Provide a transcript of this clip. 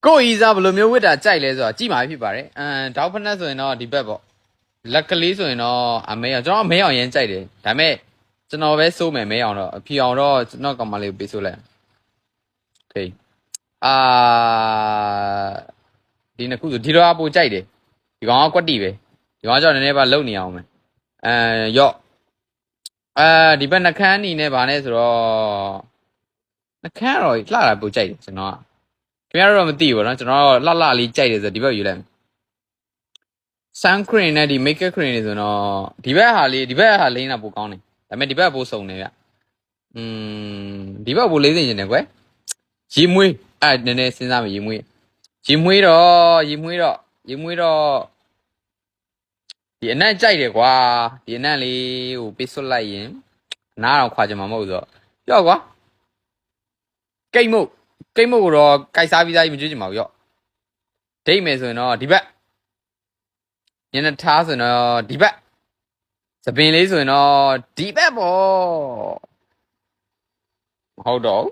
ကိုယ်ဤစားဘယ်လိုမျိုးဝစ်တာကြိုက်လဲဆိုတာကြည့်မှာဖြစ်ပါတယ်ဒေါက်ဖက်နက်ဆိုရင်တော့ဒီဘက်ပေါ့လက်ကလေးဆိုရင်တော့အမဲအောင်ကျွန်တော်မဲအောင်ရမ်းကြိုက်တယ်ဒါပေမဲ့ကျွန်တော်ပဲစိုးမယ်မဲအောင်တော့အဖြီအောင်တော့ကျွန်တော်ကောင်မလေးကိုပေးစိုးလိုက်โอเคအာဒီနှစ်ခုဆိုဒီတော့အပူကြိုက်တယ်ဒီကောင်ကကွက်တီပဲဒီကောင်ကကြောင့်နည်းနည်းပါလုံနေအောင်မယ်ရော့ဒီဘက်နှခမ်းနီနဲ့ဗာနဲ့ဆိုတော့နှခမ်းတော့လှတာပူကြိုက်တယ်ကျွန်တော်ကခင်ဗျားတို့တော့မသိဘူးเนาะကျွန်တော်တော့လှလေးကြိုက်တယ်ဆိုဒီဘက်ယူလိုက် sun cream နဲ့ဒီ makeup cream တွေဆိုတော့ဒီဘက်ဟာလေးဒီဘက်ဟာလိမ့်တာပိုကောင်းတယ်ဒါပေမဲ့ဒီဘက်ပိုစုံတယ်ဗျဒီဘက်ပိုလေးစင်ကျင်တယ်ကွယ်ရေမွေးနည်းနည်းစဉ်းစားမယ်ရေမွေးတော့ဒီအနက်ကြိုက်တယ်ကွာဒီအနက်လေးဟိုပေးစွတ်လိုက်ရင်နားတော့ခွာကြမှာမဟုတ်ဆိုတော့ကြောက်ကွာကိတ်မုတ်ကိုတော့ကြိုက်စားပြီးသားကြီးမကြွချင်ပါဘူးရော့ဒိတ်မယ်ဆိုရင်တော့ဒီဘက်ညနေထားဆိုရင်တော့ဒီဘက်သပင်လေးဆိုရင်တော့ဒီဘက်ပေါ့မဟုတ်တော့